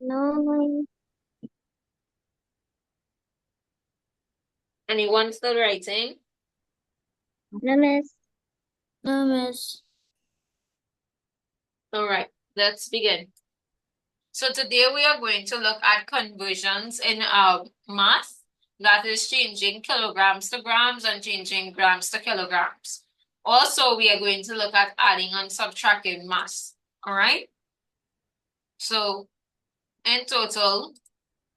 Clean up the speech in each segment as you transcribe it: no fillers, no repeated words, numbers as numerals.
No. Anyone still writing? No, miss. No, miss. All right, let's begin. So today we are going to look at conversions in math, that is changing kilograms to grams and changing grams to kilograms. Also, we are going to look at adding and subtracting mass. All right. So in total,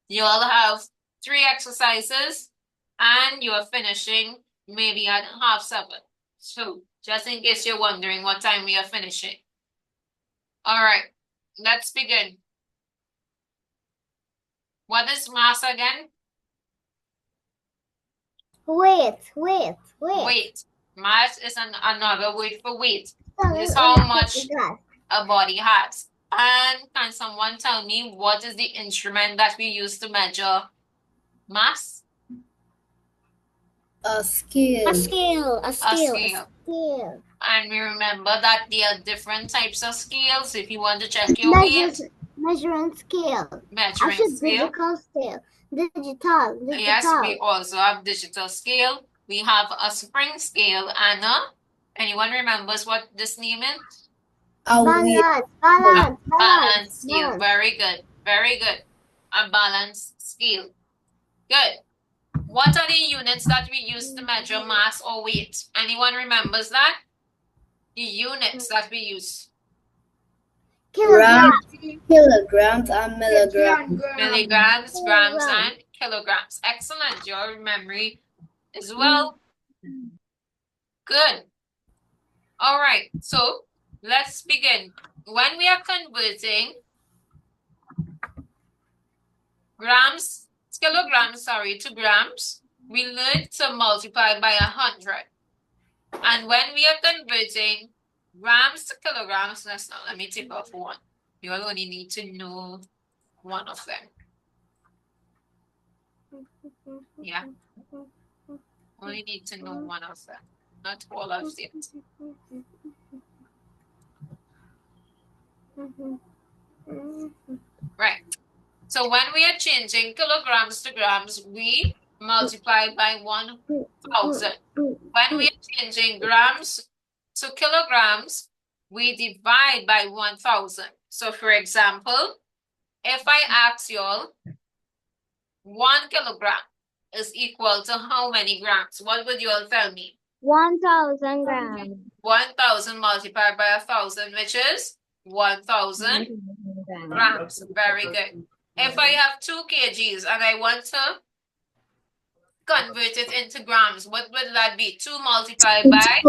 you all have 3 exercises and you are finishing maybe at 6:30. So just in case you're wondering what time we are finishing. All right, let's begin. What is mass again? Weight. Weight. Mass is another word for weight. This is how much a body has. And can someone tell me what is the instrument that we use to measure mass? A scale. A scale. A scale. And we remember that there are different types of scales. If you want to check your weight. Measuring scale. Measuring scale. Digital scale. Digital. Yes, we also have digital scale. We have a spring scale and anyone remembers what this name is? Balance scale. Very good. Very good. A balance scale. Good. What are the units that we use to measure mass or weight? Anyone remembers that? The units that we use. Kilograms and milligrams. Milligrams, grams, and kilograms. Excellent. Your memory is well. Good. All right. So let's begin. When we are converting kilograms, to grams, we learn to multiply by 100. And when we are converting grams to kilograms, let me take off one. You all only need to know one of them. Yeah. Only need to know one of them, not all of it. Right. So when we are changing kilograms to grams, we multiply by 1,000. When we are changing grams to kilograms, we divide by 1,000. So for example, if I ask you all, 1 kilogram is equal to how many grams? What would you all tell me? 1,000 grams. 1,000 multiplied by 1,000, which is 1,000 grams. Very good. If I have 2 kgs and I want to convert it into grams, what would that be? 2 multiplied by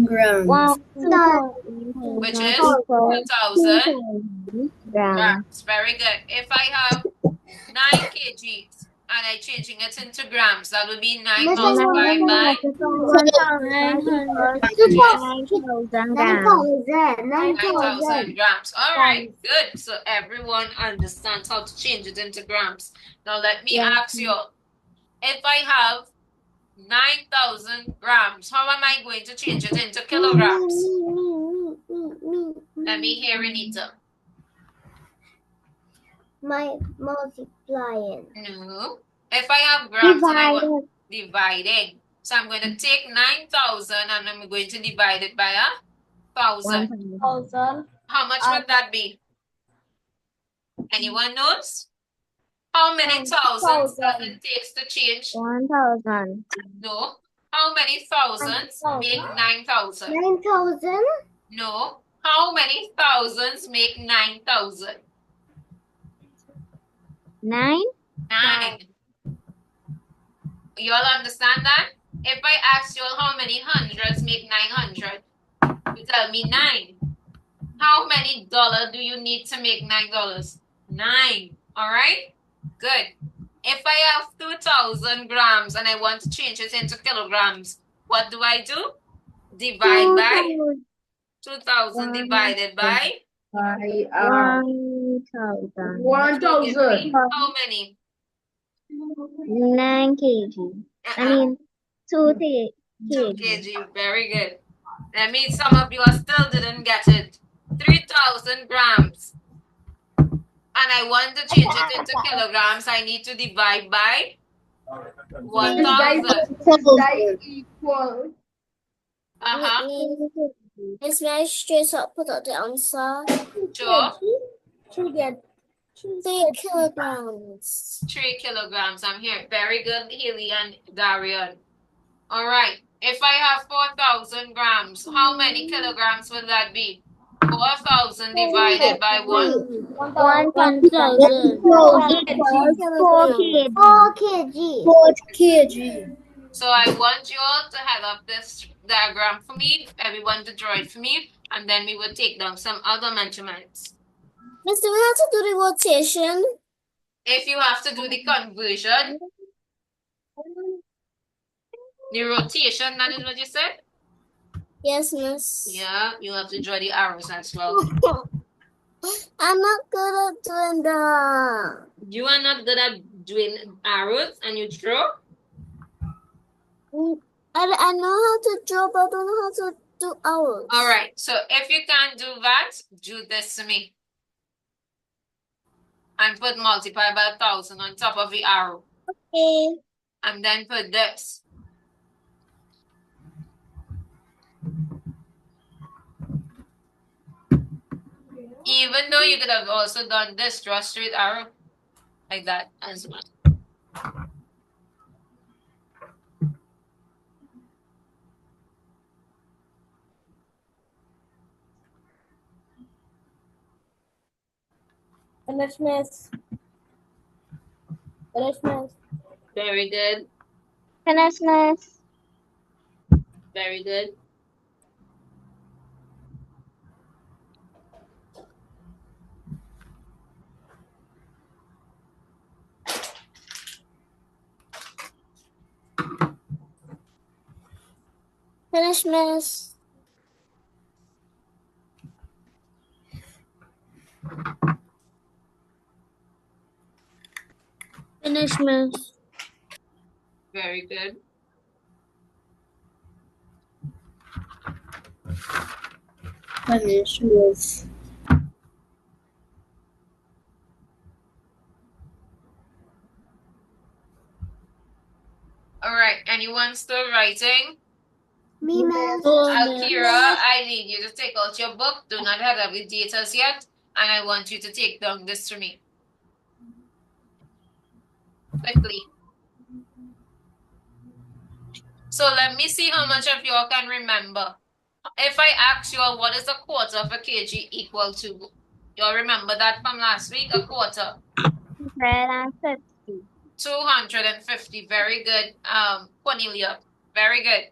grams, which is 2,000 grams. Very good. If I have 9 kgs and I'm changing it into grams, that would be 9 multiplied by 9,000 grams. All right, good. So everyone understands how to change it into grams. Now let me ask you, if I have 9,000 grams, how am I going to change it into kilograms? Let me hear Renita. Multiplying. No. If I have grams and I want dividing. So I'm going to take 9,000 and I'm going to divide it by 1,000. How much would that be? Anyone knows? How many thousands does it take to change? 1,000. No. How many thousands make 9,000? 9,000? No. How many thousands make 9,000? 9? 9. You all understand that? If I ask you all how many hundreds make 900, you tell me 9. How many dollars do you need to make $9? 9. All right? Good. If I have 2,000 grams and I want to change it into kilograms, what do I do? Divide by 2,000 divided by 1,000. 1,000. How many? 9 kg. I mean, 2 kg. 2 kg. Very good. That means some of you still didn't get it. 3,000 grams. and I want to change it into kilograms, I need to divide by 1,000. Equal. Miss, may I straight up put out the answer? Sure. 3 kilograms. 3 kilograms. I'm here. Very good, Haley and Darian. All right. If I have 4,000 grams, how many kilograms will that be? 4,000 divided by 1. 1,000 4 4 kg. 4 kg. So I want you all to head up this diagram for me, everyone to draw it for me, and then we will take down some other measurements. Miss, do we have to do the rotation? If you have to do the conversion, the rotation, that is what you said? Yes, Miss. Yeah, you have to draw the arrows as well. I'm not good at doing that. You are not good at doing arrows and you draw? I know how to draw, but I don't know how to do arrows. All right, so if you can't do that, do this to me. And put multiply by 1,000 on top of the arrow. Okay. And then put this. Even though you could have also done this, draw straight arrow. Like that as well. Finish, Miss. Finish, Miss. Very good. Finish, Miss. Very good. Finish, Miss. Finish, Miss. Very good. Finish, Miss. All right, anyone still writing? Me, Miss. Akira, I need you to take out your book. Do not head up with data yet. And I want you to take down this for me. Quickly. So let me see how much of you all can remember. If I ask you all what is a quarter of a kg equal to, you all remember that from last week? A quarter. 250. 250. Very good. Cornelia. Very good.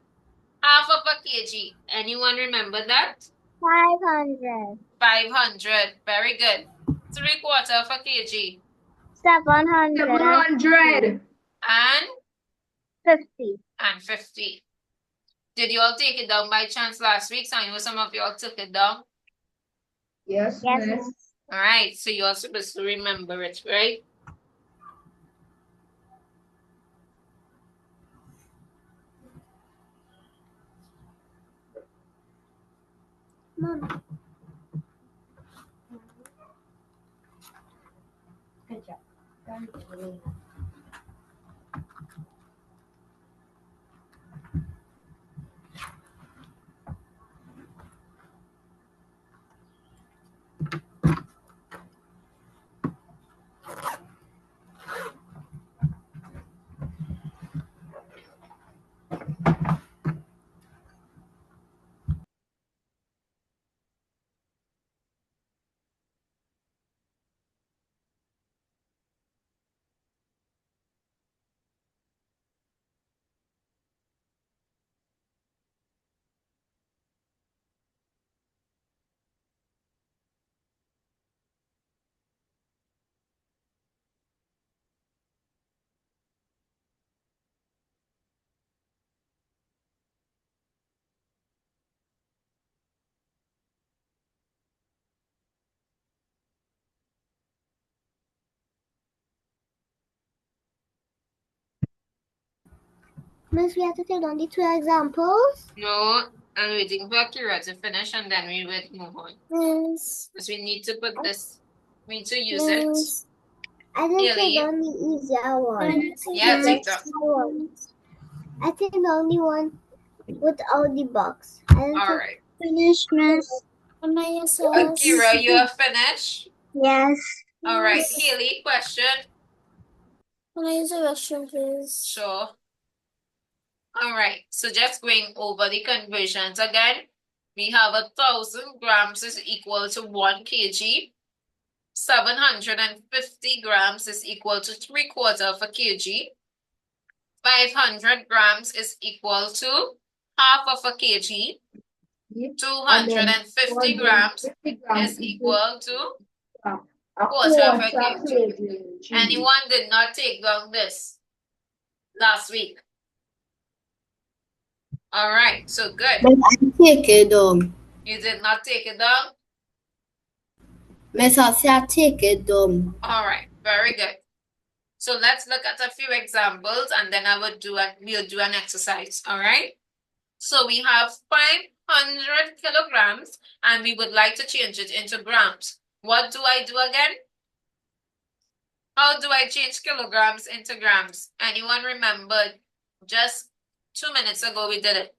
Half of a kg. Anyone remember that? 500. 500. Very good. 3/4 of a kg. 700. And 50. 50. Did you all take it down by chance last week? So I know some of you all took it down. Yes, Yes, Miss. Miss. All right. So you're supposed to remember it, right? Mom. Good job. Miss, we have to take down the 2 examples. No, I'm waiting for Akira to finish and then we will move on. Miss. Because we need to put this me to use it. Miss, I didn't Haley? take on the easier one. Yeah, take that. I think the only one without the box. I didn't All take- right. Finish, Miss. Anaya says. Akira, you are finished? Yes. All right. Haley, question? Can I use the restroom, please? Sure. All right. So just going over the conversions again. We have 1,000 grams is equal to 1 kg. 750 grams is equal to 3/4 of a kg. 500 grams is equal to half of a kg. 250 grams is equal to a quarter of a quarter kg. Anyone did not take down this last week? All right, so good. But I take it down. You did not take it down? Miss, I say I take it down. All right, very good. So let's look at a few examples and then we'll do an exercise, all right? So we have 500 kilograms and we would like to change it into grams. What do I do again? How do I change kilograms into grams? Anyone remember? Just 2 minutes ago we did it.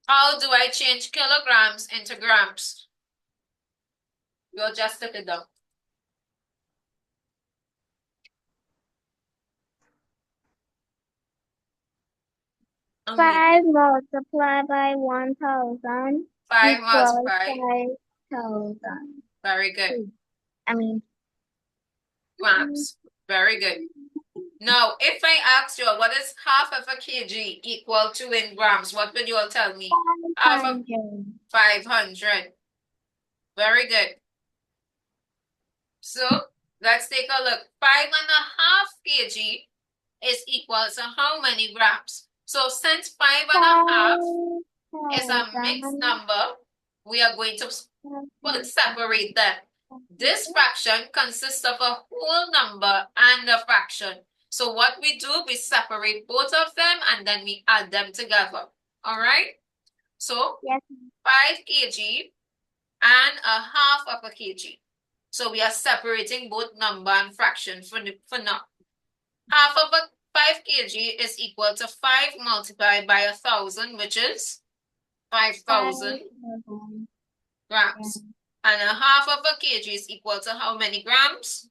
How do I change kilograms into grams? We'll just look it down. Okay. 5 multiplied by 1,000 5 equals multiplied. 5,000. Very good. I mean, Grams. Very good. Now, if I ask you what is half of a kg equal to in grams, what would you all tell me? Half of 500. Very good. So, let's take a look. 5.5 kg is equal to how many grams? So, since 5.5 is a mixed number, we are going to separate them. This fraction consists of a whole number and a fraction. So what we do, we separate both of them and then we add them together. All right? So Yes. 5 kg and a half of a kg. So we are separating both number and fraction for now. Half of a 5 kg is equal to 5 multiplied by 1,000, which is 5,000 grams. And a half of a kg is equal to how many grams?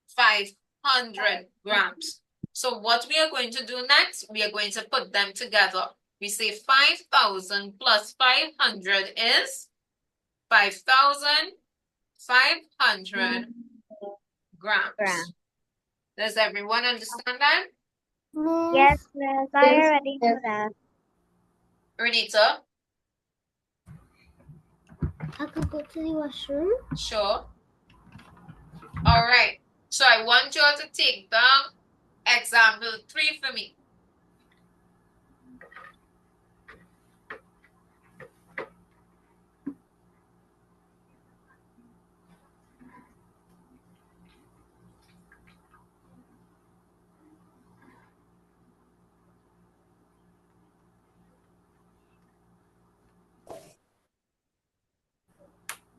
500 grams. So what we are going to do next, we are going to put them together. We say 5,000 plus 500 is 5,500 grams. Does everyone understand that? Yes, miss. I already know that. Renita? I could go to the washroom. Sure. All right. So I want you all to take down example 3 for me.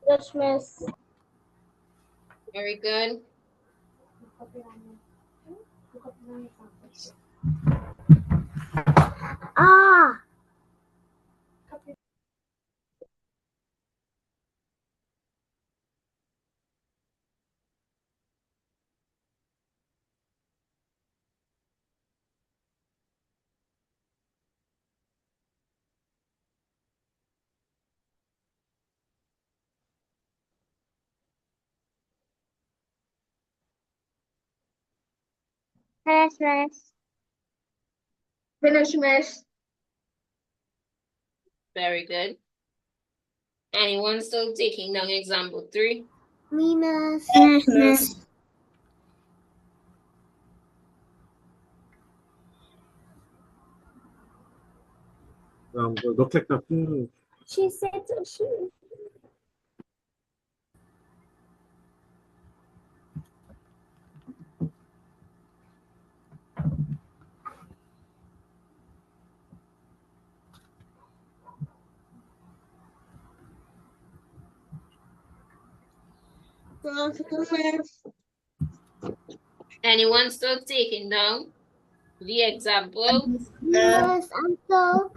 Yes, miss. Very good. Ah! Yes, miss. Finish, miss. Very good. Anyone still taking down example 3? Me, miss. Yes, miss. Go click the She said she. Anyone still taking down the example? Yes, uncle.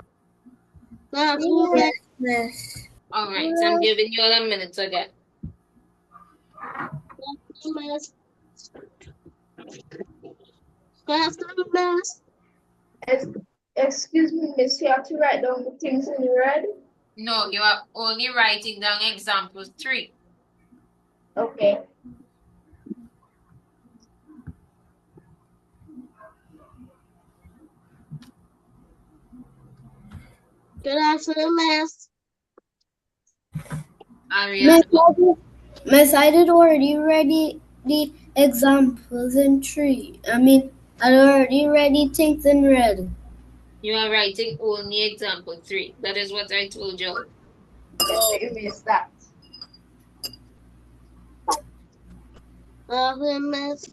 Yes, miss. All right, I'm giving you all a minute again. Excuse me, miss, you have to write down the things in red. No, you are only writing down example 3. Okay. Good afternoon, miss. Ariana. Miss, I did already ready the examples in three. I already ready things in red. You are writing only example 3. That is what I told you. Oh, you missed that. Miss.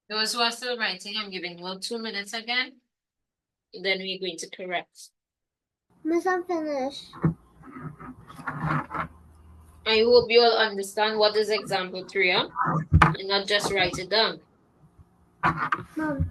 Those who are still writing, I'm giving you all 2 minutes again. Then we're going to correct. Miss, I'm finished. I hope you all understand what is example 3, huh? And not just write it down. Mom.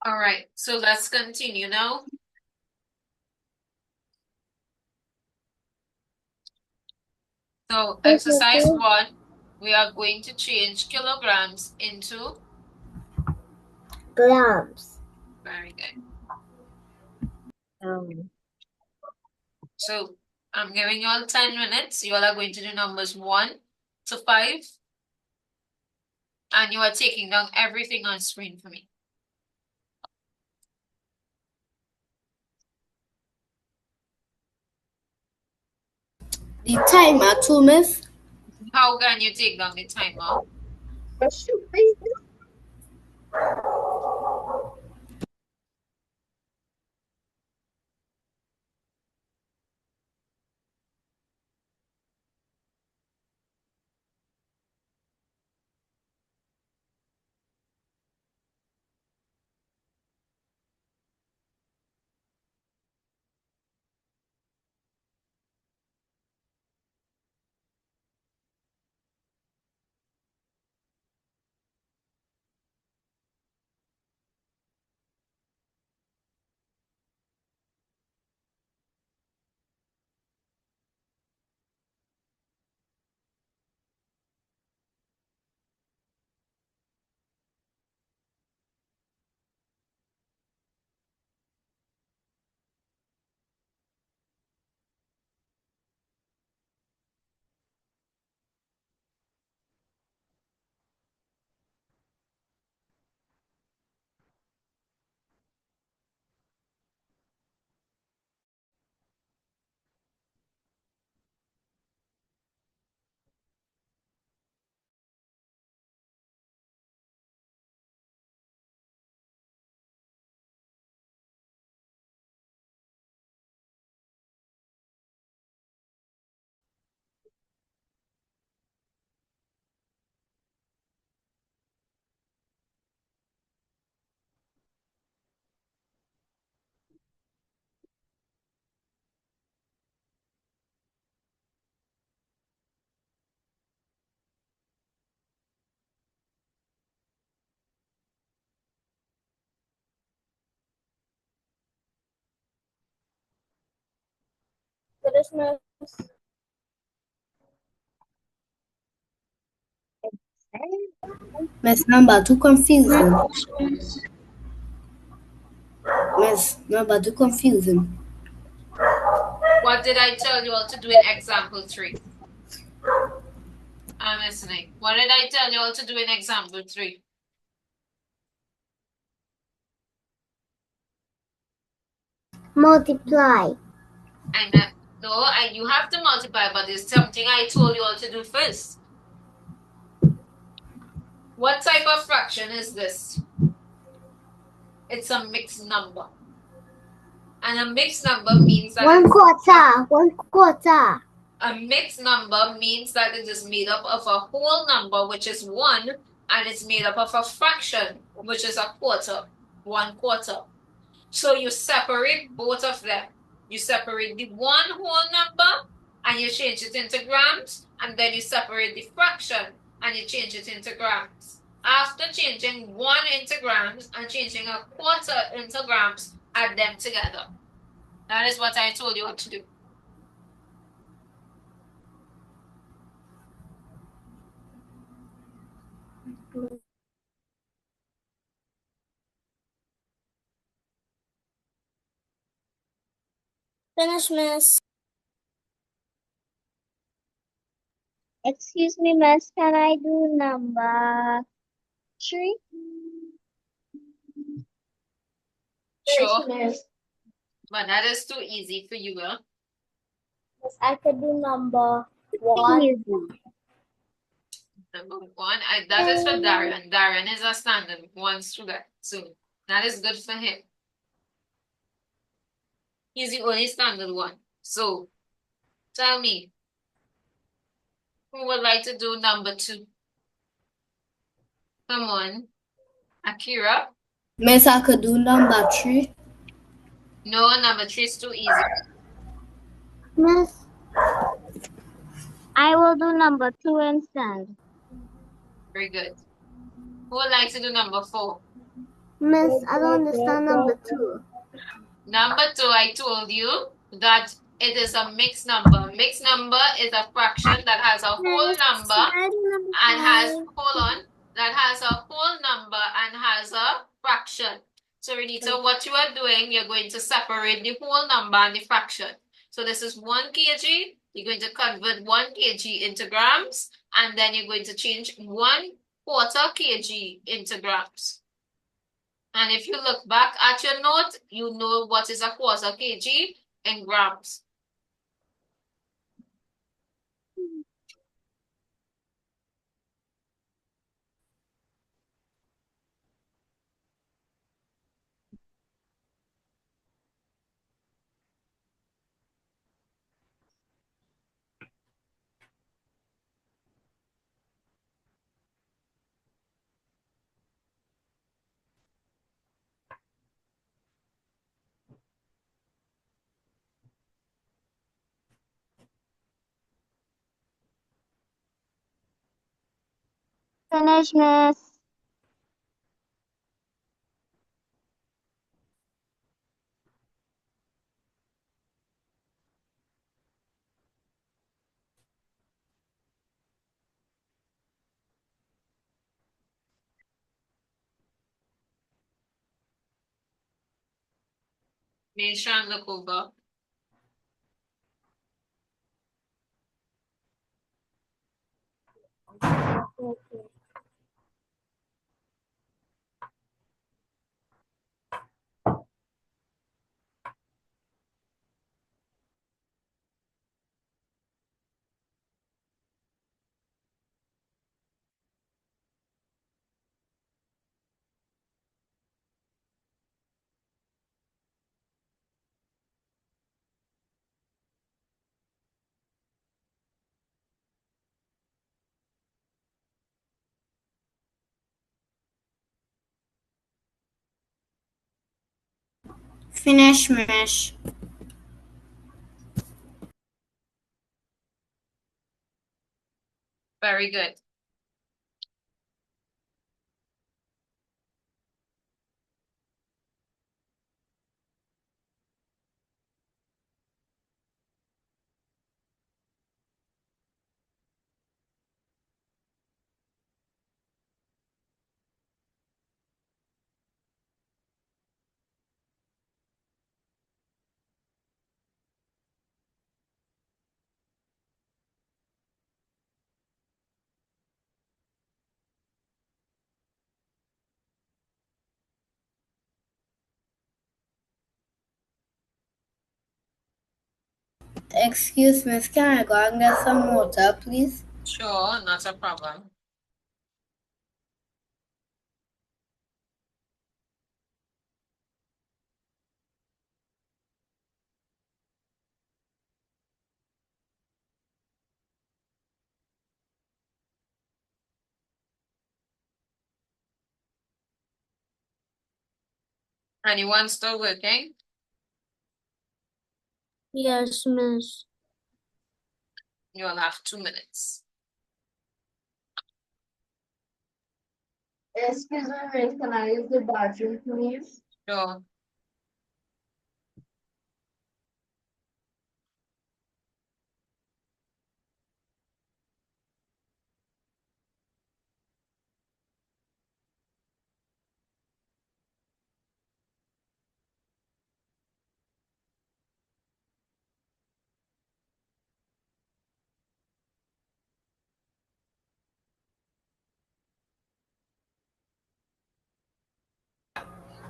All right, so let's continue now. So exercise 1, we are going to change kilograms into Grams. very good. So I'm giving you all 10 minutes. You all are going to do numbers 1 to 5. And you are taking down everything on screen for me. The timer too, miss. How can you take down the timer? Finish, miss. Miss, number too confusing. Miss, number too confusing. What did I tell you all to do in example 3? I'm listening. What did I tell you all to do in example 3? Multiply. You have to multiply, but there's something I told you all to do first. What type of fraction is this? It's a mixed number. And a mixed number means that 1/4. 1/4. a mixed number means that it is made up of a whole number, which is 1, and it's made up of a fraction, which is a quarter, 1/4. So you separate both of them. You separate the one whole number and you change it into grams, and then you separate the fraction and you change it into grams. After changing 1 into grams and changing a quarter into grams, add them together. That is what I told you what to do. Finish, miss. Excuse me, miss. Can I do number 3? Sure, Miss. but that is too easy for you, huh? Miss, I could do number One. 1. Number 1, that is for Darian. Darian is a standard 1 student, so that is good for him. He's the only standard 1. So, tell me, who would like to do number 2? Come on. Akira? Miss, I could do number 3. No, number 3 is too easy. Miss, I will do number 2 instead. Very good. Who would like to do number 4? Miss, I don't understand number 2. Number 2, I told you that it is a mixed number. Mixed number is a fraction that has a whole number and has a whole number and has a fraction. So Renita, what you are doing, you're going to separate the whole number and the fraction. So this is 1 kg. You're going to convert 1 kg into grams, and then you're going to change 1/4 kg into grams. And if you look back at your note, you know what is a 1/4 kg in grams. Finish, miss. Make sure and look over. Finish, miss. Very good. Excuse me, can I go and get some water, please? Sure, not a problem. Anyone still working? Yes, miss. You'll have 2 minutes. Excuse me, miss, can I use the bathroom, please? Sure.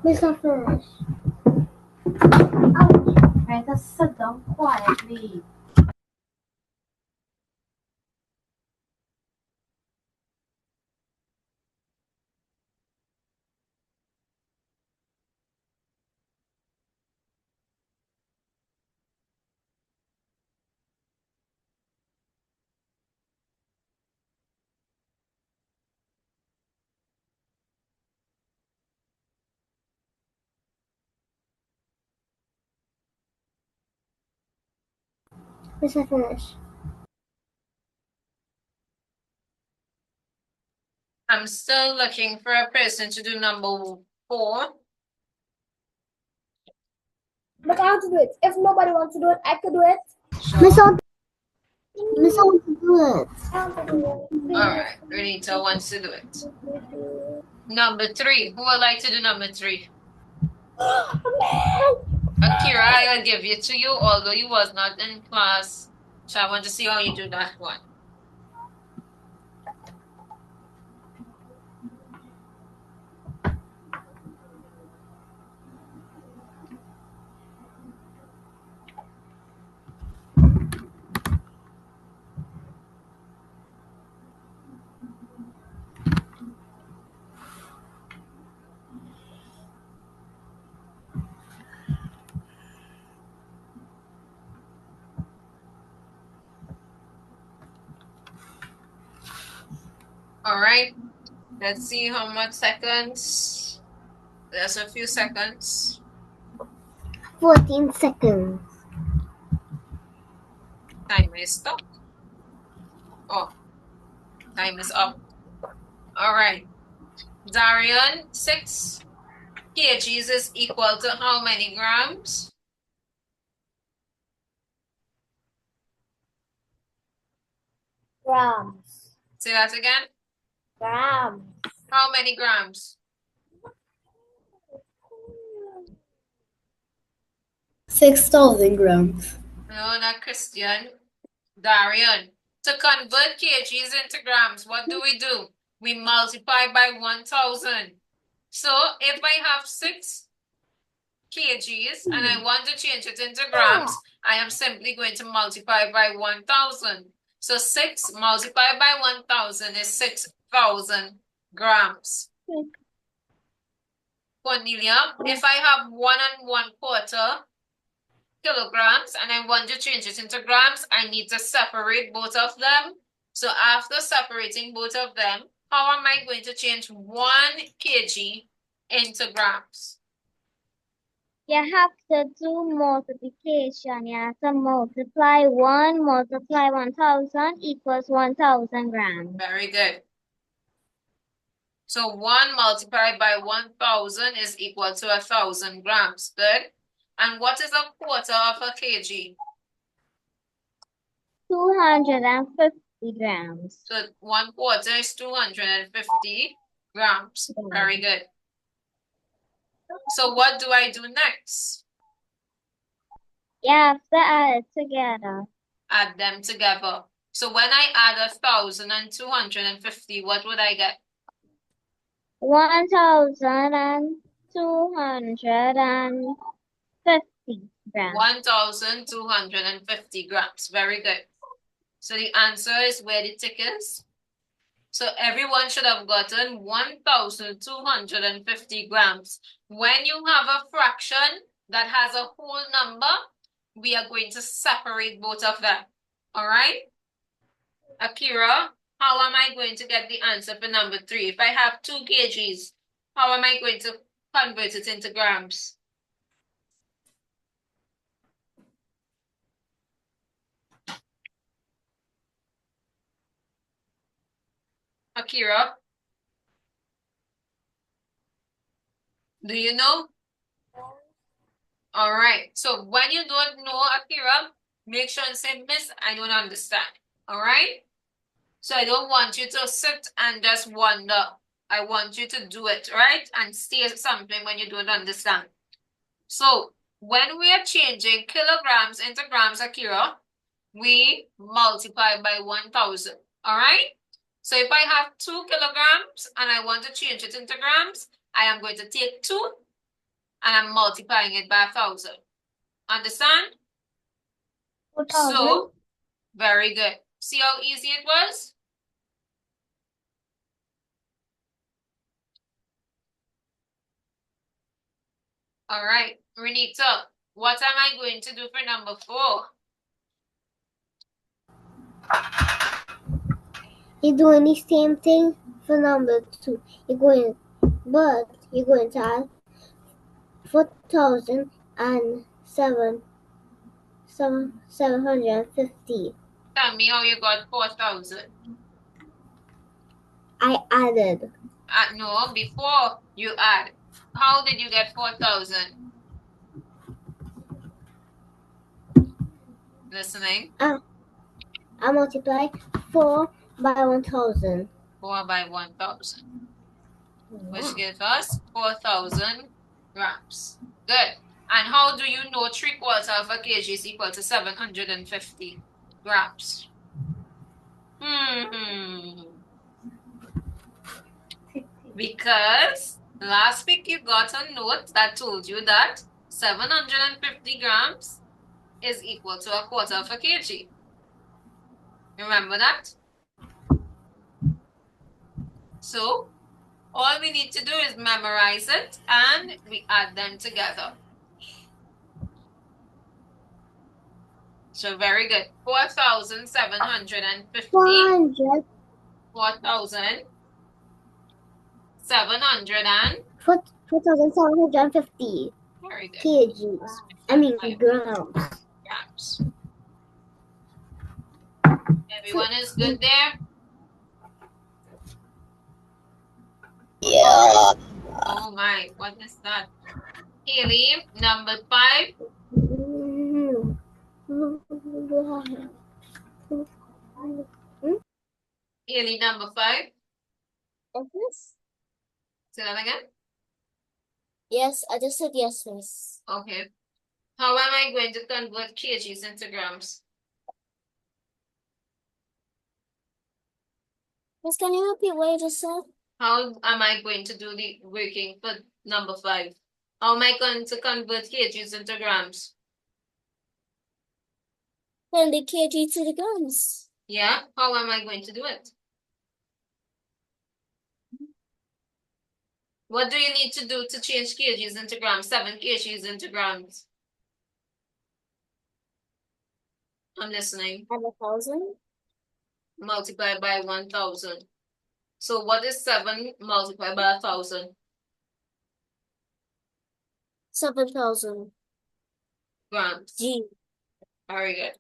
Mr. First. Right, just sit down quietly. Mr. First. I'm still looking for a person to do number 4. But I have to do it. If nobody wants to do it, I could do it. Miss Sure. Miss want to do it. I have to do it. All right, Renita wants to do it. Number 3. Who would like to do number 3? Akira, I'll give it to you, although you was not in class. So I want to see how you do that one. All right, let's see how much seconds. There's a few seconds. 14 seconds. Time is stopped. Oh, time is up. All right, Darian, 6 kgs is equal to how many grams? Grams. Say that again. Grams. How many grams? 6,000 grams. No, not Christian. Darian. To convert kgs into grams, what do? We multiply by 1,000. So if I have 6 kgs and I want to change it into grams, I am simply going to multiply by 1,000. So 6 multiplied by 1,000 is 6,000 grams. Cornelia, if I have 1 1/4 kilograms and I want to change it into grams, I need to separate both of them. So after separating both of them, how am I going to change 1 kg into grams? You have to do multiplication. You have to multiply 1,000 equals 1,000 grams. Very good. So 1 multiplied by 1,000 is equal to 1,000 grams. Good. And what is 1/4 of a kg? 250 grams. So 1/4 is 250 grams. Very good. So what do I do next? You have to add it together. Add them together. So when I add 1,000 and 250, what would I get? 1,250 grams. 1,250 grams. Very good. So the answer is where the tick is. So everyone should have gotten 1,250 grams. When you have a fraction that has a whole number, we are going to separate both of them. All right? Akira, how am I going to get the answer for number 3? If I have 2 kgs, how am I going to convert it into grams? Akira, do you know? All right. So when you don't know, Akira, make sure and say, Miss, I don't understand. All right? So I don't want you to sit and just wonder. I want you to do it, right? And state something when you don't understand. So when we are changing kilograms into grams, Akira, we multiply by 1,000. All right? So if I have 2 kilograms and I want to change it into grams, I am going to take 2 and I'm multiplying it by 1,000. Understand? 4,000. So, very good. See how easy it was? All right, Renita, what am I going to do for number 4? You're doing the same thing for number 2. You're going to add 4,750. Tell me how you got 4,000. I added. No, before you add. How did you get 4,000? Listening? I multiply 4 by 1,000. 4 by 1,000. Which gives us 4,000 grams. Good. And how do you know 3/4 of a kg is equal to 750 grams? Because last week you got a note that told you that 750 grams is equal to 1/4 of a kg. Remember that? So all we need to do is memorize it and we add them together. So very good. 4,750. 400. 4,750 Very good. kgs. I mean grams. Grams. Everyone is good there? Yeah. Oh my, what is that? Haley, number 5. Haley, number 5. Yes. Say that again. Yes, I just said yes, miss. Okay. How am I going to convert kgs into grams? Miss, can you repeat what you just said? How am I going to do the working for number 5? How am I going to convert kgs into grams? Then the kg to the grams. Yeah, how am I going to do it? What do you need to do to change kgs into grams? 7 kgs into grams. I'm listening. Add 1,000. Multiply by 1,000. So what is 7 multiplied by 1,000? 7,000 Grams. G. Very good.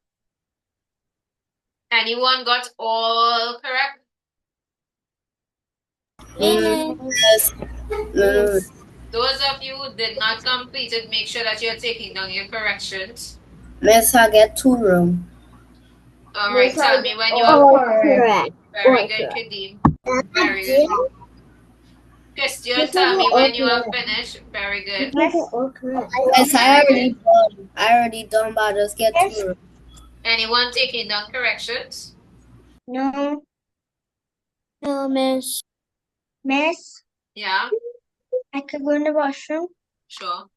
Anyone got all correct? Yes. Those of you who did not complete it, make sure that you're taking down your corrections. Miss, I get 2 room. All right, tell me when you Oh, are correct. very good, Kadeem. Very good. Christian, tell me when you are finished. Very good. All correct. Yes, I already done, but I just get 2 room. Anyone taking down corrections? No. No, miss. Miss, Yeah, I could go in the washroom. sure.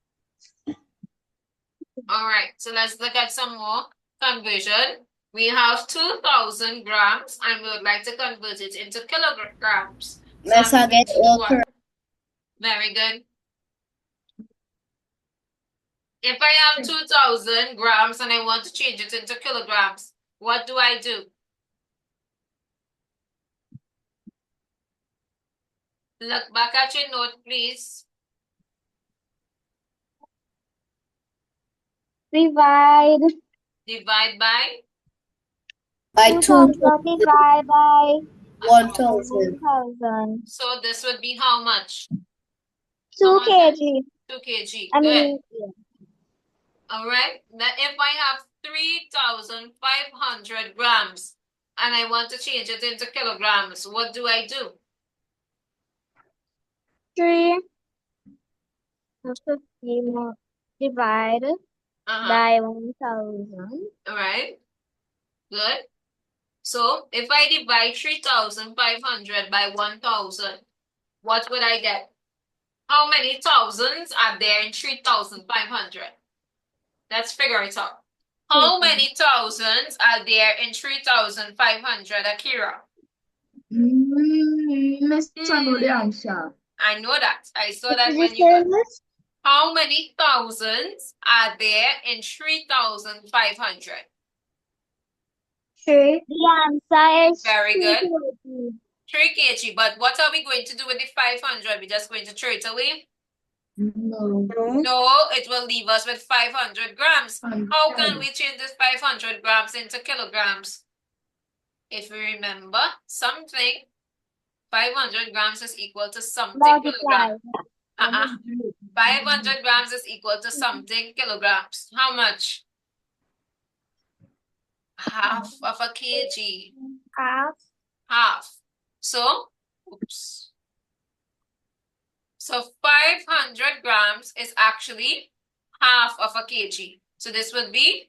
All right, so let's look at some more conversion. We have 2,000 grams and we would like to convert it into kilograms. So Miss, I I'm going get to do all what? correct. Very good. If I have 2,000 grams and I want to change it into kilograms, what do I do? Look back at your note, please. Divide Divide by By 2,000 2,000, divide by 1,000. 1,000. So this would be how much? 2 Come on, guys. kg. 2 kg. I Good. mean, yeah. All right. Now, if I have 3,500 grams and I want to change it into kilograms, what do I do? 350 more divide by 1,000. All right. Good. So if I divide 3,500 by 1,000, what would I get? How many thousands are there in 3,500? Let's figure it out. How many thousands are there in 3,500, Akira? Miss, I know the answer. I know that. I saw that Did when you you say got. this? How many thousands are there in 3,500? 3. The answer is Very 3 good. kg. 3 kg. But what are we going to do with the 500? We're just going to throw it away? No. No, it will leave us with 500 grams. How can we change this 500 grams into kilograms? If we remember something, 500 grams is equal to something Multiply. kilogram. 500 grams is equal to something kilograms. How much? Half of a kg. Half. Half. So, oops. So 500 grams is actually half of a kg. So this would be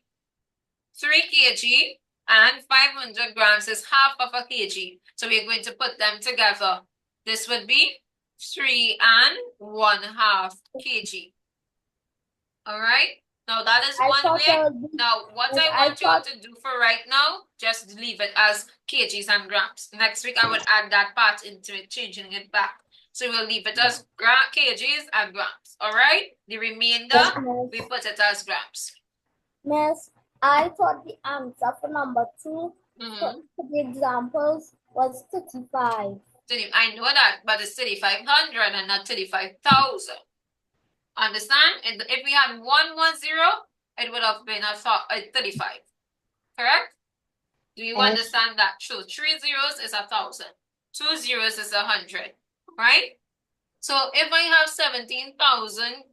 3 kg and 500 grams is half of a kg. So we're going to put them together. This would be 3 and 1/2 kg. All right. Now that is one way. Now what I want you to do for right now, just leave it as kgs and grams. Next week I will add that part into it, changing it back. So we'll leave it as kgs and grams. All right. The remainder we put it as grams. Miss, I thought the answer for number 2 for the examples was 35. I know that, but it's 3,500 and not 35,000. Understand? And if we had 110, it would have been a 35. Correct? Do you understand that? So 3 zeros is 1,000. 2 zeros is 100. Right? So if I have 17,000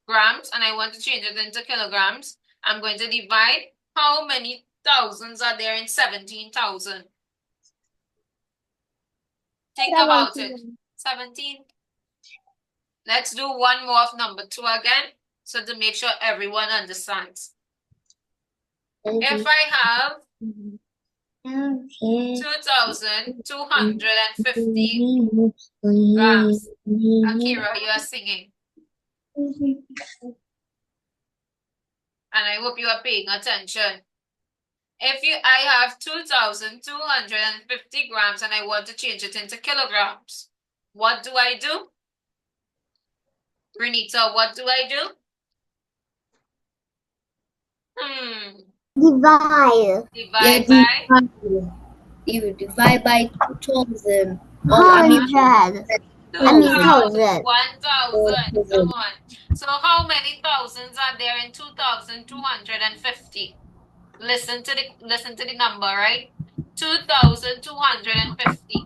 grams and I want to change it into kilograms, I'm going to divide how many thousands are there in 17,000. Think about it. 17. Let's do one more of number 2 again, so to make sure everyone understands. If I have 2,250 grams, Akira, you are singing. And I hope you are paying attention. I have 2,250 grams and I want to change it into kilograms, what do I do? Renita, what do I do? Divide. Divide by? You divide by 2,000. 100. 1,000. 1,000. Come on. So how many thousands are there in 2,250? Listen to the number, right? 2,250.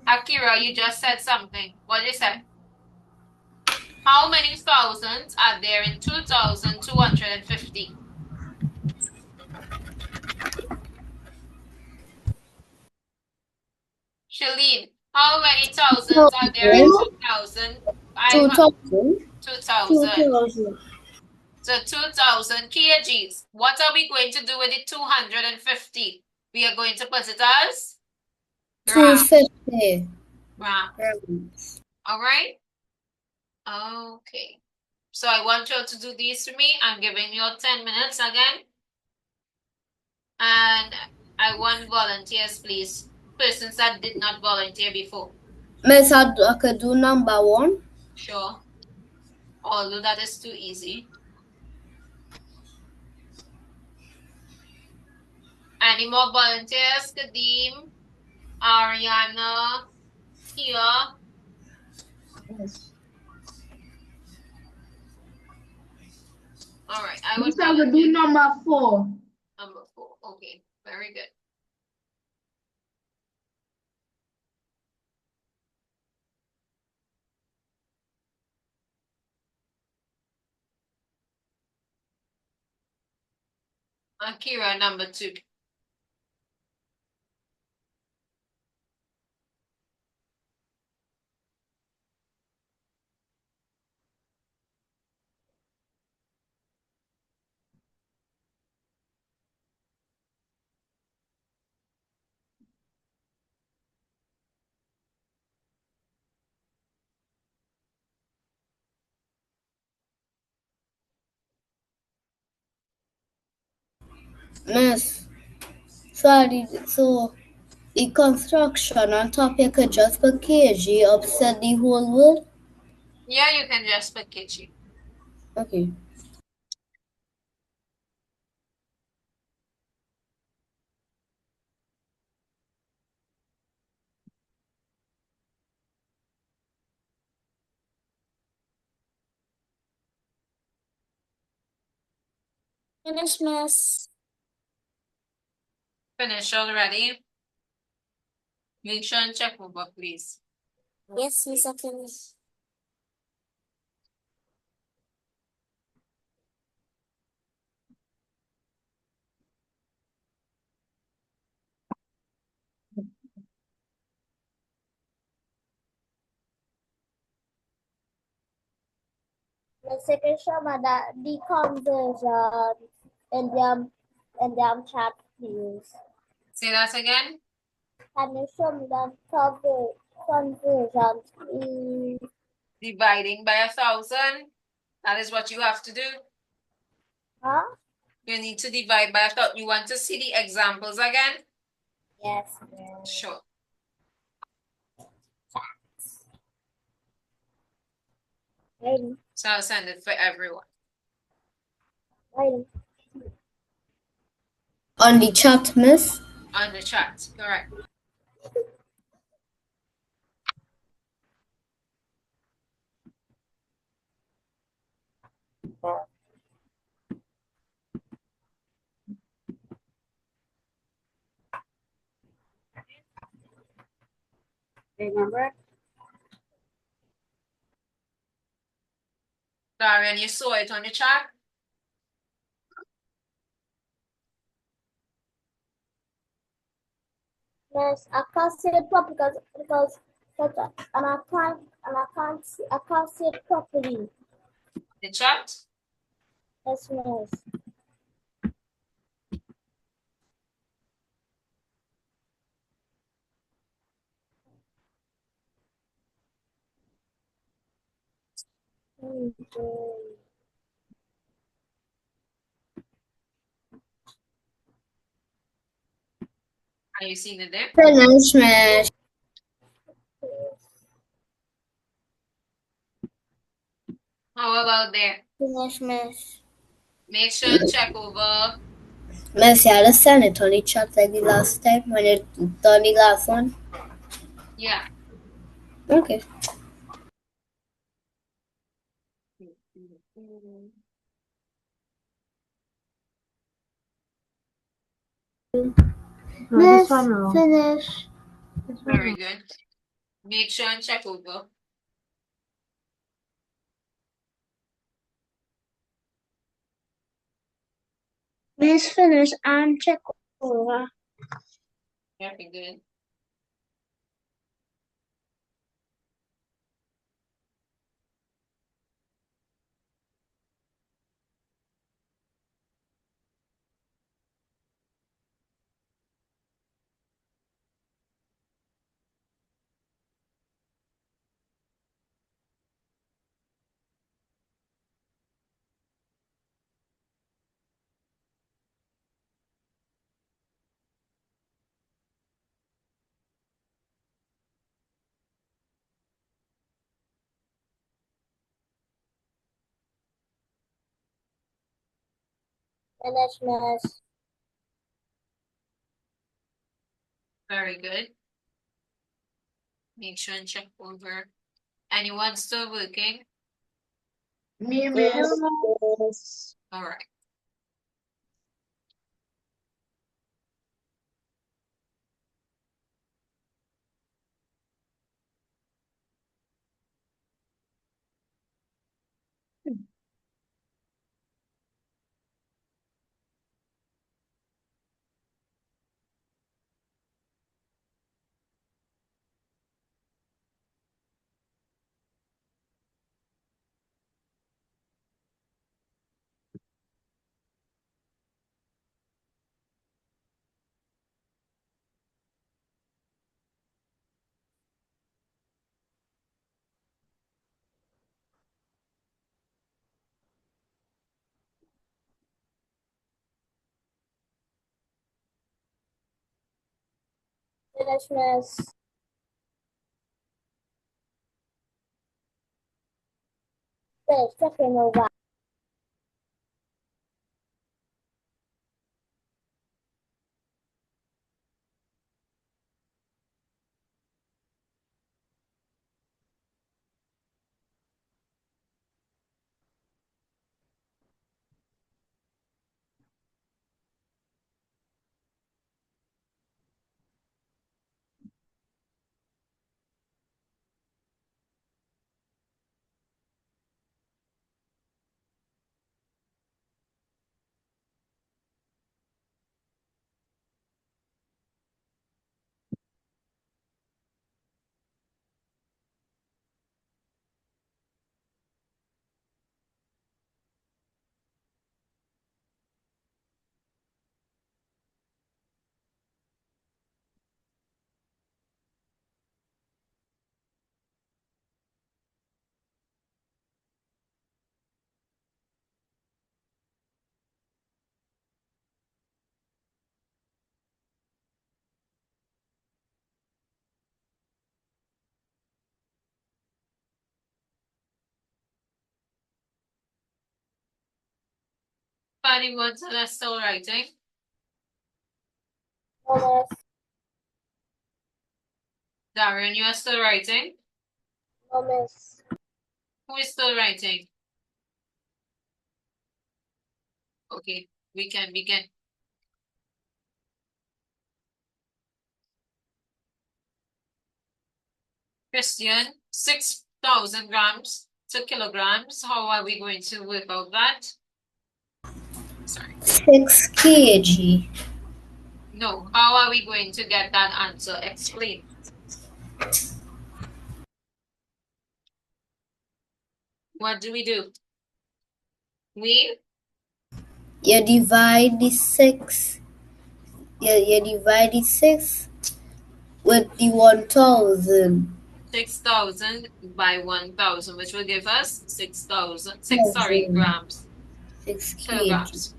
Akira, you just said something. What did you say? How many thousands are there in 2,250? Shalene, how many thousands are there in 2,000? 2,000. 2,000. So 2,000 kgs. What are we going to do with the 250? We are going to put it as? 250 grams. grams. All right? Okay. So I want you to do these for me. I'm giving you 10 minutes again. And I want volunteers, please. Persons that did not volunteer before. Miss, I could do number 1. Sure. Although that is too easy. Any more volunteers? Kadeem, Ariana, Kia. Yes. All right. I Miss, would I will do volunteer. number 4. Number 4. Okay. Very good. Akira, number 2. Miss, sorry, so the construction on top you could just put kg upset the whole word? Yeah, you can just put Kichi. Okay. Finish, Miss. Finish already. Make sure and check over, please. Yes, Miss, I finish. The second show my the conversion in the chat, please. Say that again. Can you show me the conversion, please? Dividing by 1,000. That is what you have to do. Huh? You need to divide by 1,000. You want to see the examples again? Yes. Sure. Waiting. So I'll send it for everyone. Waiting. On the chat, miss? On the chat, correct. Remember? Darian, you saw it on the chat? Yes, I can't see it properly because and I can't see it properly. The chat? Yes, miss. Are you seeing it there? Finish, miss. How about there? Finish, miss. Make sure and check over. Miss, you had to send it on the chat like the last time when you done the last one? Yeah. Okay. Miss, finish. Very good. Make sure and check over. Miss, finish and check over. Very good. Finish, miss. Very good. Make sure and check over. Anyone still working? Me, miss. All right. Finish, miss. Finish, checking over. Anyone that's still writing? No, miss. Darian, you are still writing? No, miss. Who is still writing? Okay, we can begin. Christian, 6,000 grams to kilograms. How are we going to work out that? Sorry. 6 kg. No, how are we going to get that answer? Explain. What do? We You divide the 6. You divide the 6 with the 1,000. 6,000 by 1,000, which will give us 6,000. Grams. 6 kg. Kilograms.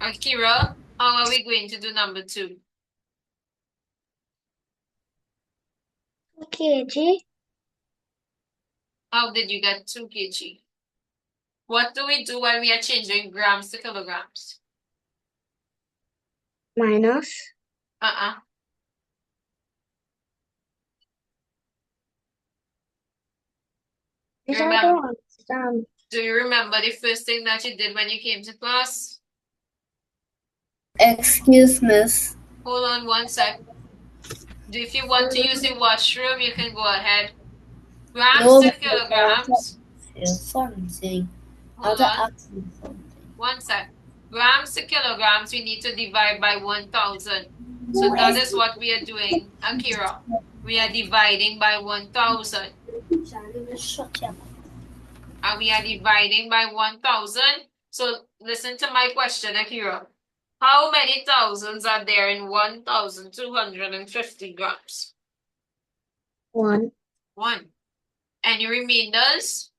Akira, how are we going to do number 2? 2 kg. How did you get 2 kg? What do we do when we are changing grams to kilograms? Minus. This I Remember- don't understand. Do you remember the first thing that you did when you came to class? Excuse miss. Hold on one sec. If you want to use the washroom, you can go ahead. Grams No, to miss, kilograms. something. Hold on. One sec. Grams to kilograms, we need to divide by 1,000. So that is what we are doing, Akira. We are dividing by 1,000. And we are dividing by 1,000. So listen to my question, Akira. How many thousands are there in 1,250 grams? 1. 1. Any remainders?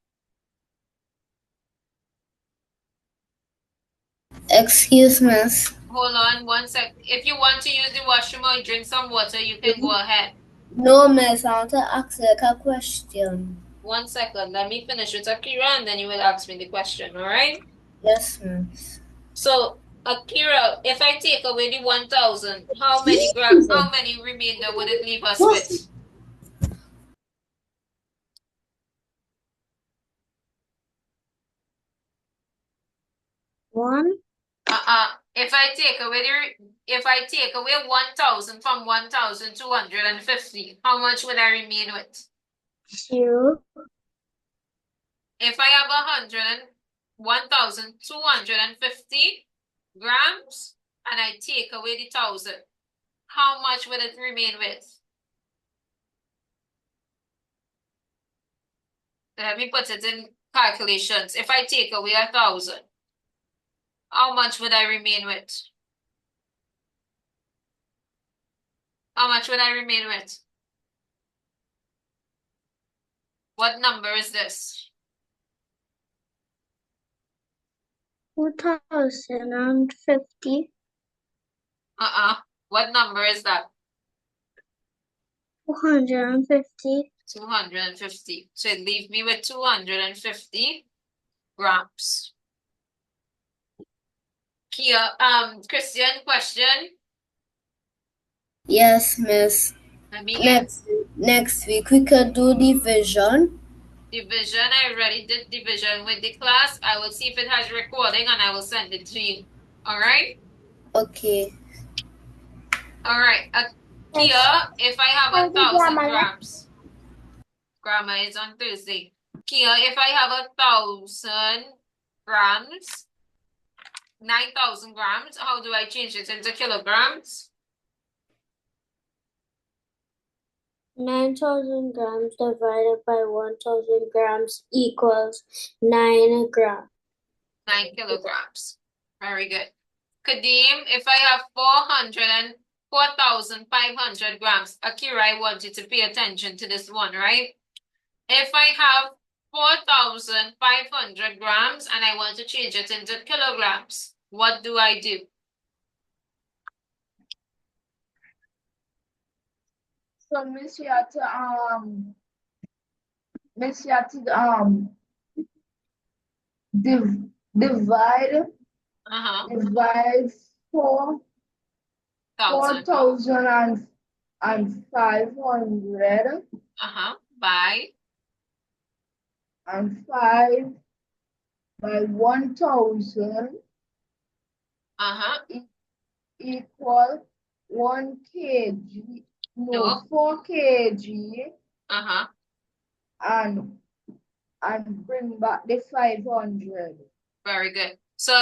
Excuse miss. Hold on one sec. If you want to use the washroom or drink some water, you can go ahead. No, miss, I want to ask like a question. 1 second. Let me finish with Akira and then you will ask me the question, all right? Yes, miss. So Akira, if I take away the 1,000, how many remainder would it leave us with? One. If I take away 1,000 from 1,250, how much would I remain with? 0. If I have 1,250 grams and I take away the 1,000, how much would it remain with? Let me put it in calculations. If I take away 1,000, how much would I remain with? How much would I remain with? What number is this? 2,050. What number is that? 250. 250. So it leaves me with 250 grams. Kia, Christian, question? Yes, Miss. Let me get Next week we could do division. division. I already did division with the class. I will see if it has recording and I will send it to you. All right? Okay. All right. Kia, if I have 1,000 grams. Grammar is on Thursday. Kia, if I have 1,000 grams, 9,000 grams, how do I change it into kilograms? 9,000 grams divided by 1,000 grams equals 9 grams. 9 kilograms. Very good. Kadeem, if I have 4,500 grams, Akira, I want you to pay attention to this one, right? If I have 4,500 grams and I want to change it into kilograms, what do I do? So Miss, you have to divide 4,500 by and 5 by 1,000 equal 1 kg. No, 4 kg. And bring back the 500. Very good. So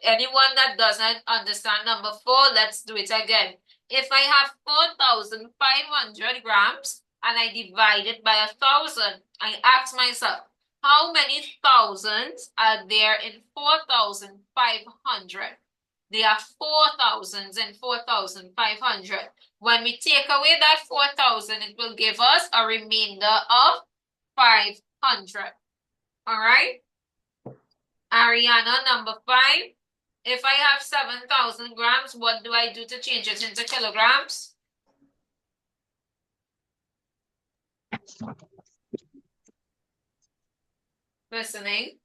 anyone that doesn't understand number 4, let's do it again. If I have 4,500 grams and I divide it by 1,000, I ask myself, how many thousands are there in 4,500? There are 4,000s in 4,500. When we take away that 4,000, it will give us a remainder of 500. All right? Ariana, number 5. If I have 7,000 grams, what do I do to change it into kilograms? Listening.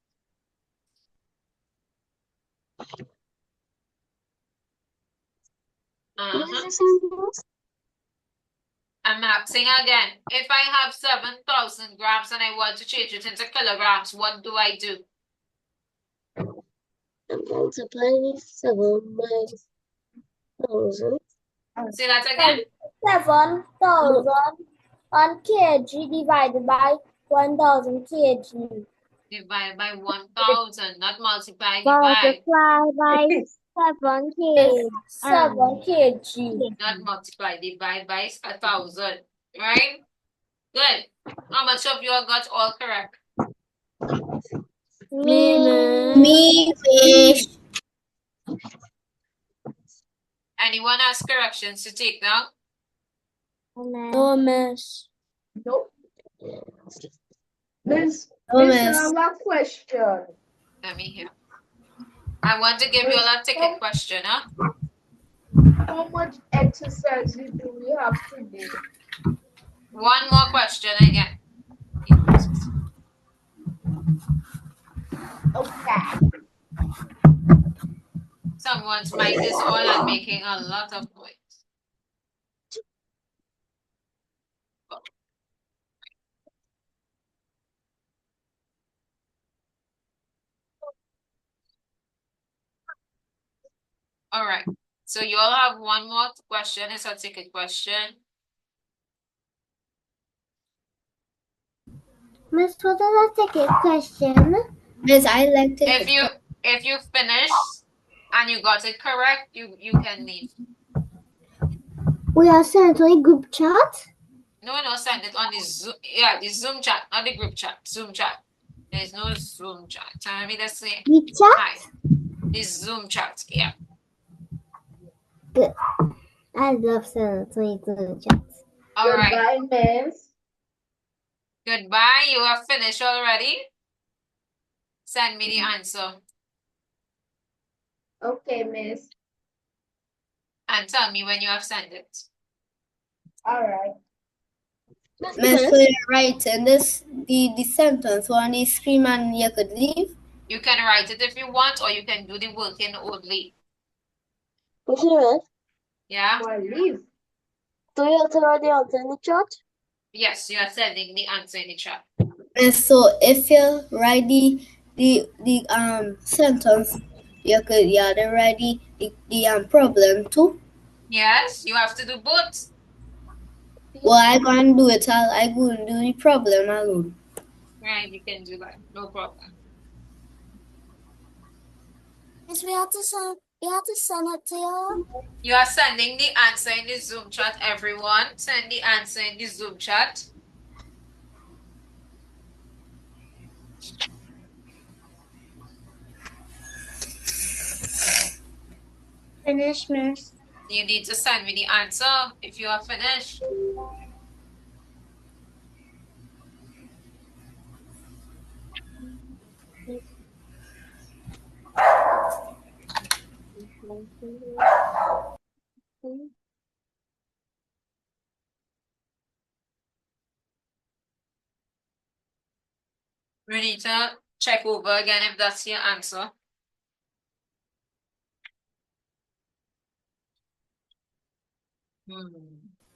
I'm asking again. If I have 7,000 grams and I want to change it into kilograms, what do I do? Multiply 7 by 1,000. Say that again. 7,000 1 kg divided by 1,000 kg. Divide by 1,000, not multiply, Multiply by 7 kg. 7 kg. Not multiply, divide by 1,000, right? Good. How much of you got all correct? Me, fish. Anyone has corrections to take now? No, Miss. Nope. Miss, No, I Miss. have a question. Let me hear. I want to give you all a ticket question, huh? How much exercise do we have today? One more question again. Okay. So Someone's mic is on and making a lot of noise. All right. So you all have one more question. It's a ticket question. Miss, what is a ticket question? Miss, I like to. If you finish and you got it correct, you can leave. We are sent to a group chat. No, send it on the Zoom. Yeah, the Zoom chat, not the group chat. Zoom chat. There's no Zoom chat. Tell me the same. We chat. Hi. The Zoom chat. Yeah. Good. I love sending to a group chat. All right. Goodbye, Miss. Goodbye. You are finished already. Send me the answer. Okay, Miss. And tell me when you have sent it. All right. Miss, so you're writing this the sentence on the screen and you could leave. You can write it if you want, or you can do the working only. Yeah? Well, leave. Do you have to write the answer in the chat? Yes, you are sending the answer in the chat. And so if you write the sentence, you could write the problem too. Yes, you have to do both. Well, I can't do it. I go and do the problem alone. Right, you can do that. No problem. Miss, we have to send it to you. You are sending the answer in the Zoom chat, everyone. Send the answer in the Zoom chat. Finish, Miss. You need to send me the answer if you are finished. We need to check over again if that's your answer.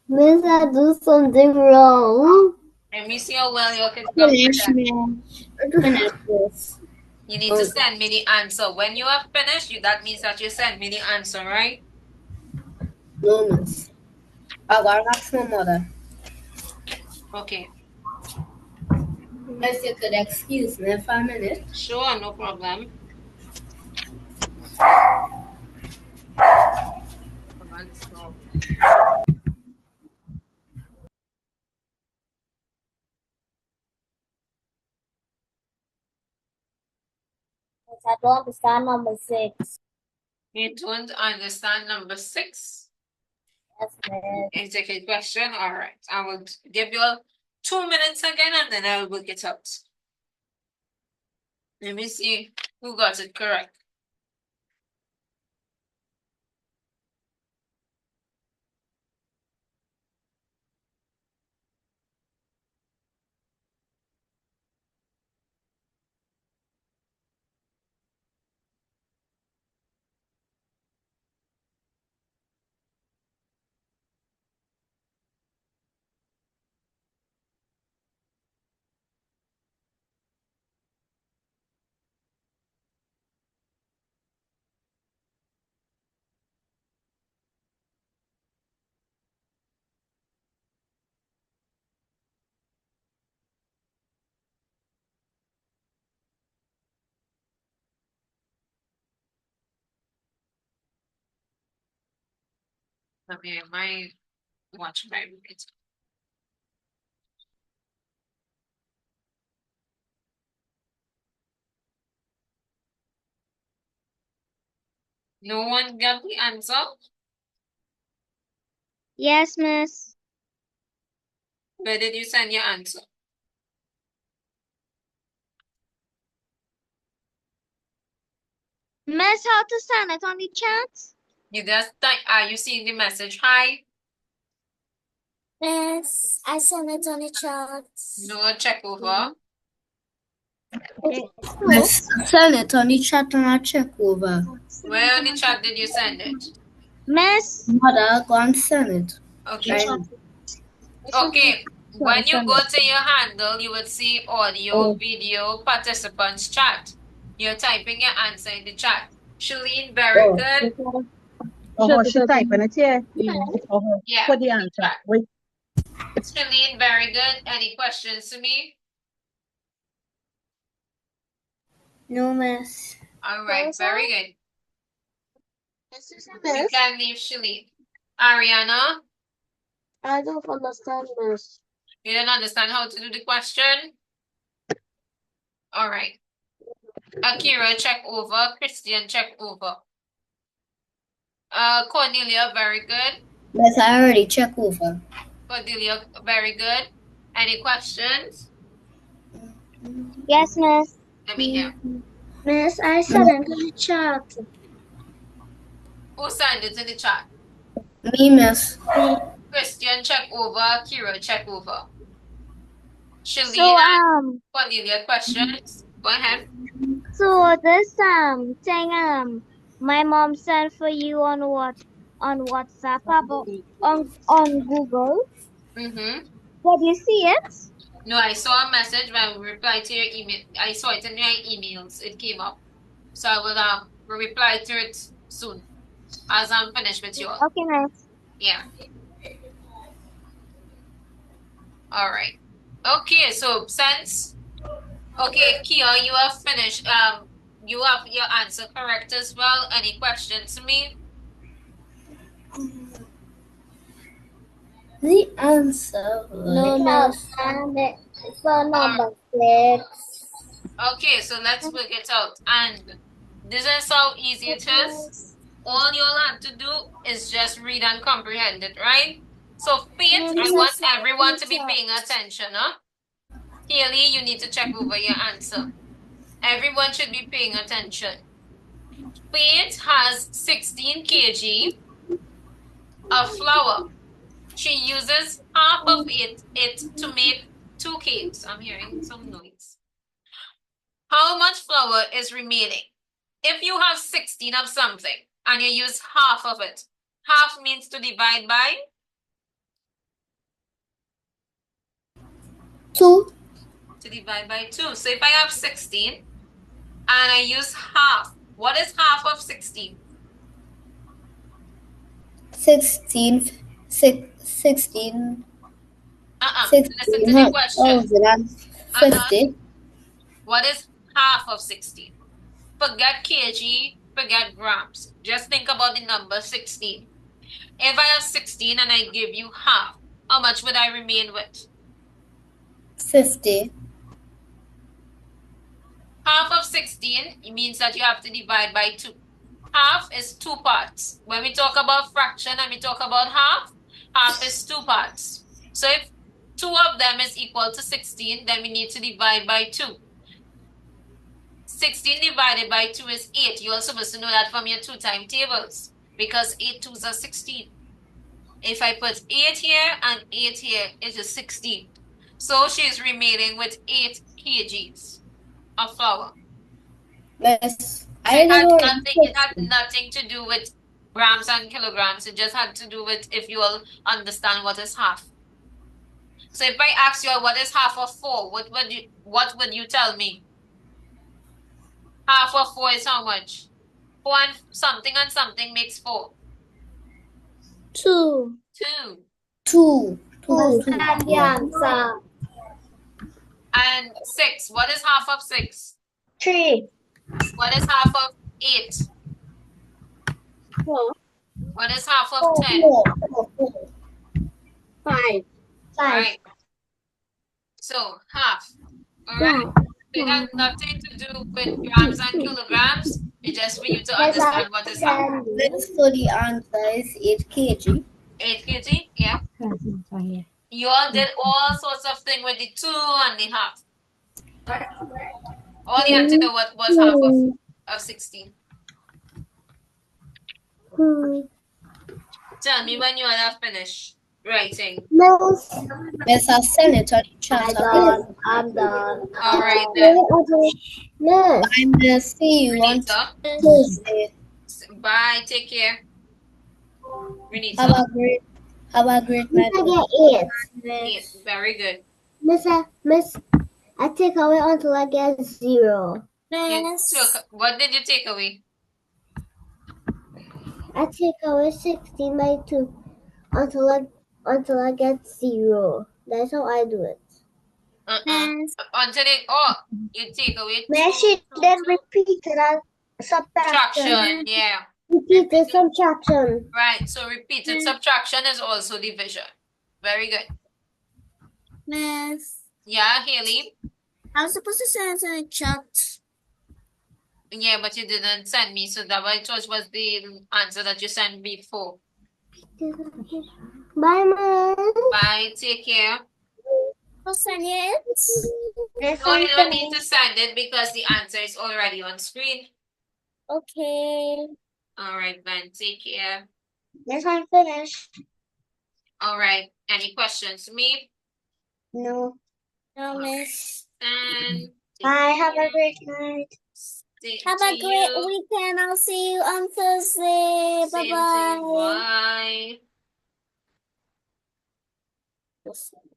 Miss, I do something wrong. Let me see how well you can Finish, comprehend. Finish this. You need to send me the answer. When you have finished, that means that you send me the answer, right? No, Miss. I gotta ask my mother. Okay. Miss, you could excuse me for a minute. Sure, no problem. I don't understand number 6. You don't understand number 6? Yes, Miss. Is it a question? All right. I will give you 2 minutes again and then I will work it out. Let me see who got it correct. Okay, my watch vibrate. No one got the answer? Yes, Miss. Where did you send your answer? Miss, how to send it on the chat? You just type, are you seeing the message? Hi. Miss, I sent it on the chat. No, check over. Okay. Miss, send it on the chat and I'll check over. Where on the chat did you send it? Miss. Mother, go and send it. Okay. Right. Okay. When you go to your handle, you would see audio, video, participants chat. You're typing your answer in the chat. Shalene, very good. Oh, she typing it here. Oh, Yeah. for the answer. Wait. Shalene, very good. Any questions to me? No, miss. All right, very good. Excuse me, You miss. can leave Shalene. Ariana, I don't understand, miss. you didn't understand how to do the question? All right. Akira, check over. Christian, check over. Cornelia, very good. Miss, I already check over. Cordelia, very good. Any questions? Yes, miss. Let me hear. Miss, I sent it to the chat. Who signed it in the chat? Me, miss. Christian, check over. Akira, check over. So Shalene, Cornelia, questions? Go ahead. so this thing my mom sent for you on WhatsApp on Google. Mm-hmm. Did you see it? No, I saw a message when we replied to your email. I saw it in your emails. It came up. So I will reply to it soon as I'm finished with you all. Okay, miss. Yeah. All right. Okay, so Kia, you have finished. You have your answer correct as well. Any questions to me? The answer. No, miss. For number 6. Okay, so let's work it out. And this is how easy it is. All you'll have to do is just read and comprehend it, right? So Faith, I want everyone to be paying attention, huh? Haley, you need to check over your answer. Everyone should be paying attention. Faith has 16 kg of flour. She uses half of it to make 2 cakes. I'm hearing some noise. How much flour is remaining? If you have 16 of something and you use half of it, half means to divide by? 2. To divide by 2. So if I have 16 and I use half, what is half of 16? 16. 16. 16. Listen to the question. 50. What is half of 16? Forget kg, forget grams. Just think about the number 16. If I have 16 and I give you half, how much would I remain with? 50. Half of 16, it means that you have to divide by 2. Half is 2 parts. When we talk about fraction and we talk about half is 2 parts. So if 2 of them is equal to 16, then we need to divide by 2. 16 divided by 2 is 8. You're supposed to know that from your 2 timetables because 8 2s are 16. If I put 8 here and 8 here, it is 16. So she's remaining with 8 kgs of flour. Miss, It had nothing to do with grams and kilograms. It just had to do with if you all understand what is half. So if I ask you what is half of 4, what would you tell me? Half of 4 is how much? 4 and something makes 4. 2. 2. 2. And the answer. And 6. What is half of 6? 3. What is half of 8? 4. What is half of 10? 5. Right. So half. Alright. It has nothing to do with grams and kilograms. It's just for you to understand what is half. So the answer is 8 kg. 8 kg? Yeah. You all did all sorts of things with the 2 and the half. All you have to know what was half of 16. Tell me when you all have finished. writing? Miss, Miss, I'll send it on the chat. I'm done. All right then. Miss, Bye, Miss. See you on Renita, Tuesday. bye. Take care. Have Renita, a great Miss, night. I get 8. yes, very good. Miss, I take away until I get 0. You took, what did you take away? I take away 16 by 2 until I get 0. That's how I do it. Until it, oh, you take away Miss, she then repeated as subtraction. Yeah. Repeated subtraction. Right. So repeated subtraction is also division. Very good. Miss, Yeah, Haley. I was supposed to send it in the chat. Yeah, but you didn't send me, so that was the answer that you sent before. Bye, Miss. Bye. Take care. I'll send it. No, you don't need to send it because the answer is already on screen. Okay. All right, Ben. Take care. Yes, I'm finished. All right. Any questions to me? No. No, Miss. And Bye. Have a great night. Have a great weekend. I'll see you on Thursday. Same Bye-bye. to you. Bye.